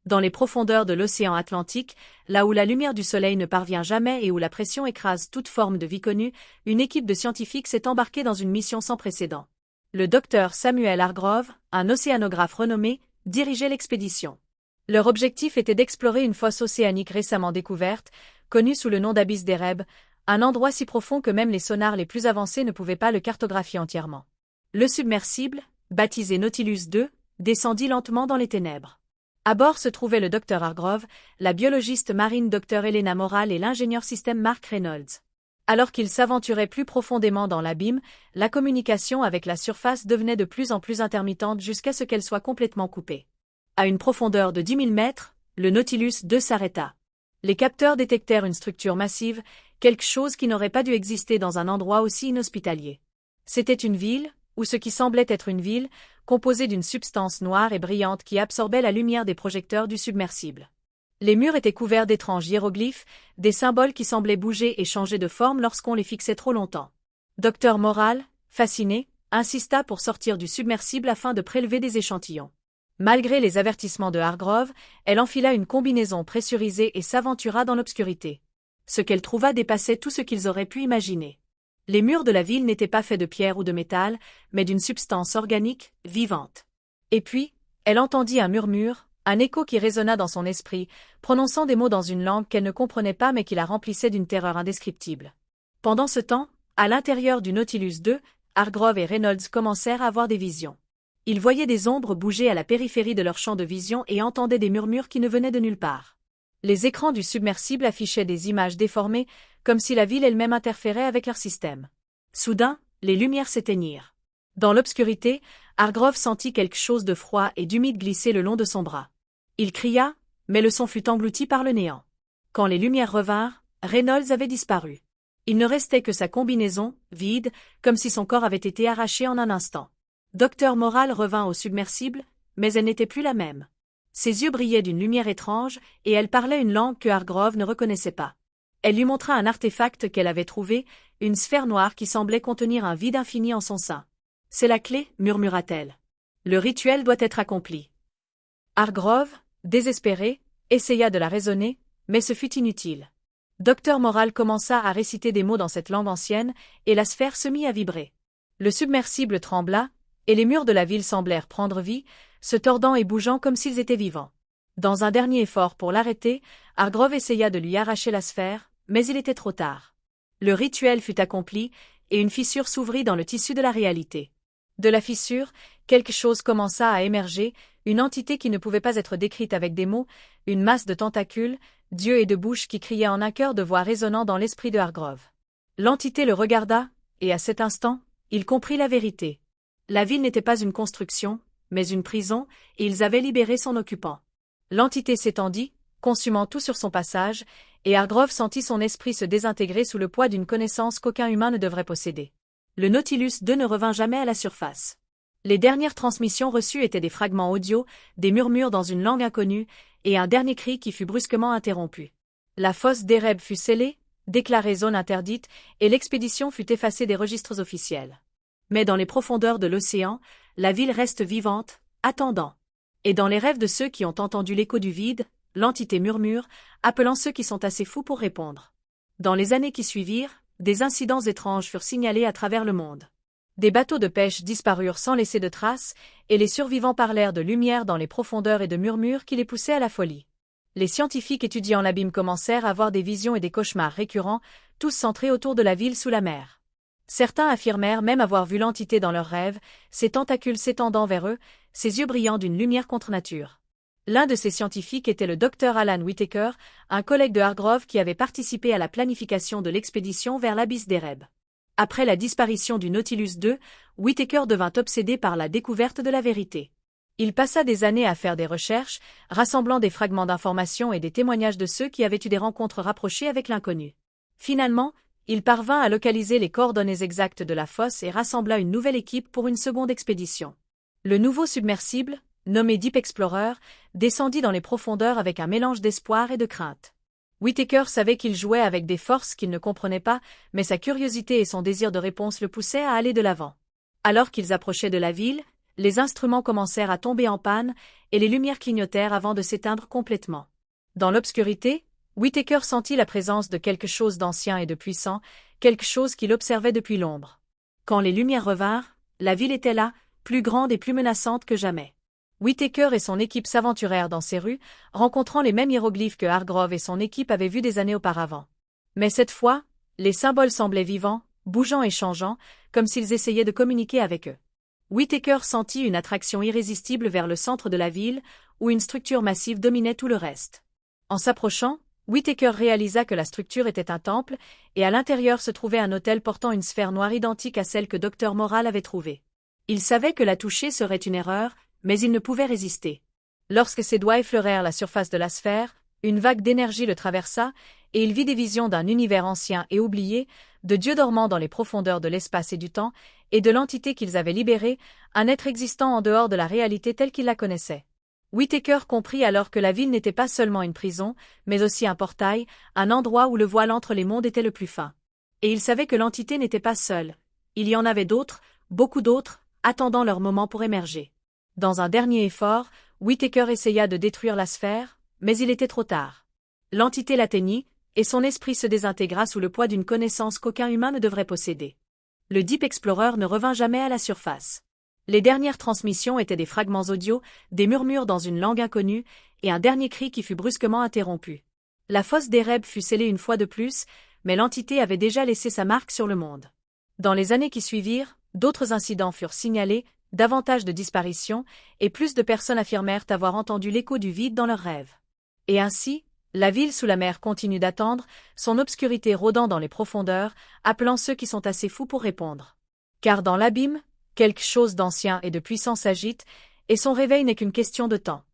Dans les profondeurs de l'océan Atlantique, là où la lumière du soleil ne parvient jamais et où la pression écrase toute forme de vie connue, une équipe de scientifiques s'est embarquée dans une mission sans précédent. Le docteur Samuel Hargrove, un océanographe renommé, dirigeait l'expédition. Leur objectif était d'explorer une fosse océanique récemment découverte, connue sous le nom d'Abysse d'Ereb, un endroit si profond que même les sonars les plus avancés ne pouvaient pas le cartographier entièrement. Le submersible, baptisé Nautilus II, descendit lentement dans les ténèbres. À bord se trouvaient le docteur Hargrove, la biologiste marine Dr Elena Morale et l'ingénieur système Mark Reynolds. Alors qu'ils s'aventuraient plus profondément dans l'abîme, la communication avec la surface devenait de plus en plus intermittente jusqu'à ce qu'elle soit complètement coupée. À une profondeur de 10 000 mètres, le Nautilus II s'arrêta. Les capteurs détectèrent une structure massive, quelque chose qui n'aurait pas dû exister dans un endroit aussi inhospitalier. C'était une ville, ou ce qui semblait être une ville, composée d'une substance noire et brillante qui absorbait la lumière des projecteurs du submersible. Les murs étaient couverts d'étranges hiéroglyphes, des symboles qui semblaient bouger et changer de forme lorsqu'on les fixait trop longtemps. Dr Morale, fasciné, insista pour sortir du submersible afin de prélever des échantillons. Malgré les avertissements de Hargrove, elle enfila une combinaison pressurisée et s'aventura dans l'obscurité. Ce qu'elle trouva dépassait tout ce qu'ils auraient pu imaginer. Les murs de la ville n'étaient pas faits de pierre ou de métal, mais d'une substance organique, vivante. Et puis, elle entendit un murmure, un écho qui résonna dans son esprit, prononçant des mots dans une langue qu'elle ne comprenait pas mais qui la remplissait d'une terreur indescriptible. Pendant ce temps, à l'intérieur du Nautilus II, Hargrove et Reynolds commencèrent à avoir des visions. Ils voyaient des ombres bouger à la périphérie de leur champ de vision et entendaient des murmures qui ne venaient de nulle part. Les écrans du submersible affichaient des images déformées, comme si la ville elle-même interférait avec leur système. Soudain, les lumières s'éteignirent. Dans l'obscurité, Hargrove sentit quelque chose de froid et d'humide glisser le long de son bras. Il cria, mais le son fut englouti par le néant. Quand les lumières revinrent, Reynolds avait disparu. Il ne restait que sa combinaison, vide, comme si son corps avait été arraché en un instant. Dr Morale revint au submersible, mais elle n'était plus la même. Ses yeux brillaient d'une lumière étrange, et elle parlait une langue que Hargrove ne reconnaissait pas. Elle lui montra un artefact qu'elle avait trouvé, une sphère noire qui semblait contenir un vide infini en son sein. « C'est la clé, murmura-t-elle. Le rituel doit être accompli. » Hargrove, désespéré, essaya de la raisonner, mais ce fut inutile. Dr Morale commença à réciter des mots dans cette langue ancienne, et la sphère se mit à vibrer. Le submersible trembla, et les murs de la ville semblèrent prendre vie, se tordant et bougeant comme s'ils étaient vivants. Dans un dernier effort pour l'arrêter, Hargrove essaya de lui arracher la sphère, mais il était trop tard. Le rituel fut accompli, et une fissure s'ouvrit dans le tissu de la réalité. De la fissure, quelque chose commença à émerger, une entité qui ne pouvait pas être décrite avec des mots, une masse de tentacules, d'yeux et de bouches qui criaient en un chœur de voix résonnant dans l'esprit de Hargrove. L'entité le regarda, et à cet instant, il comprit la vérité. La ville n'était pas une construction, mais une prison, et ils avaient libéré son occupant. L'entité s'étendit, consumant tout sur son passage, et Hargrove sentit son esprit se désintégrer sous le poids d'une connaissance qu'aucun humain ne devrait posséder. Le Nautilus II ne revint jamais à la surface. Les dernières transmissions reçues étaient des fragments audio, des murmures dans une langue inconnue, et un dernier cri qui fut brusquement interrompu. La fosse d'Ereb fut scellée, déclarée zone interdite, et l'expédition fut effacée des registres officiels. Mais dans les profondeurs de l'océan, la ville reste vivante, attendant. Et dans les rêves de ceux qui ont entendu l'écho du vide, l'entité murmure, appelant ceux qui sont assez fous pour répondre. Dans les années qui suivirent, des incidents étranges furent signalés à travers le monde. Des bateaux de pêche disparurent sans laisser de traces, et les survivants parlèrent de lumière dans les profondeurs et de murmures qui les poussaient à la folie. Les scientifiques étudiant l'abîme commencèrent à avoir des visions et des cauchemars récurrents, tous centrés autour de la ville sous la mer. Certains affirmèrent même avoir vu l'entité dans leurs rêves, ses tentacules s'étendant vers eux, ses yeux brillant d'une lumière contre nature. L'un de ces scientifiques était le Dr Alan Whittaker, un collègue de Hargrove qui avait participé à la planification de l'expédition vers l'Abysse d'Ereb. Après la disparition du Nautilus II, Whittaker devint obsédé par la découverte de la vérité. Il passa des années à faire des recherches, rassemblant des fragments d'informations et des témoignages de ceux qui avaient eu des rencontres rapprochées avec l'inconnu. Finalement, il parvint à localiser les coordonnées exactes de la fosse et rassembla une nouvelle équipe pour une seconde expédition. Le nouveau submersible, nommé Deep Explorer, descendit dans les profondeurs avec un mélange d'espoir et de crainte. Whittaker savait qu'il jouait avec des forces qu'il ne comprenait pas, mais sa curiosité et son désir de réponse le poussaient à aller de l'avant. Alors qu'ils approchaient de la ville, Les instruments commencèrent à tomber en panne, et les lumières clignotèrent avant de s'éteindre complètement. Dans l'obscurité, Whittaker sentit la présence de quelque chose d'ancien et de puissant, quelque chose qu'il observait depuis l'ombre. Quand les lumières revinrent, la ville était là, plus grande et plus menaçante que jamais. Whittaker et son équipe s'aventurèrent dans ces rues, rencontrant les mêmes hiéroglyphes que Hargrove et son équipe avaient vus des années auparavant. Mais cette fois, les symboles semblaient vivants, bougeant et changeant, comme s'ils essayaient de communiquer avec eux. Whittaker sentit une attraction irrésistible vers le centre de la ville, où une structure massive dominait tout le reste. En s'approchant, Whittaker réalisa que la structure était un temple, et à l'intérieur se trouvait un autel portant une sphère noire identique à celle que Dr Moral avait trouvée. Il savait que la toucher serait une erreur, mais il ne pouvait résister. Lorsque ses doigts effleurèrent la surface de la sphère, une vague d'énergie le traversa, et il vit des visions d'un univers ancien et oublié, de dieux dormant dans les profondeurs de l'espace et du temps, et de l'entité qu'ils avaient libérée, un être existant en dehors de la réalité telle qu'il la connaissait. Whittaker comprit alors que la ville n'était pas seulement une prison, mais aussi un portail, un endroit où le voile entre les mondes était le plus fin. Et il savait que l'entité n'était pas seule. Il y en avait d'autres, beaucoup d'autres, attendant leur moment pour émerger. Dans un dernier effort, Whittaker essaya de détruire la sphère, mais il était trop tard. L'entité l'atteignit, et son esprit se désintégra sous le poids d'une connaissance qu'aucun humain ne devrait posséder. Le Deep Explorer ne revint jamais à la surface. Les dernières transmissions étaient des fragments audio, des murmures dans une langue inconnue, et un dernier cri qui fut brusquement interrompu. La fosse d'Ereb fut scellée une fois de plus, mais l'entité avait déjà laissé sa marque sur le monde. Dans les années qui suivirent, d'autres incidents furent signalés, davantage de disparitions, et plus de personnes affirmèrent avoir entendu l'écho du vide dans leurs rêves. Et ainsi, la ville sous la mer continue d'attendre, son obscurité rôdant dans les profondeurs, appelant ceux qui sont assez fous pour répondre. Car dans l'abîme, quelque chose d'ancien et de puissant s'agite, et son réveil n'est qu'une question de temps.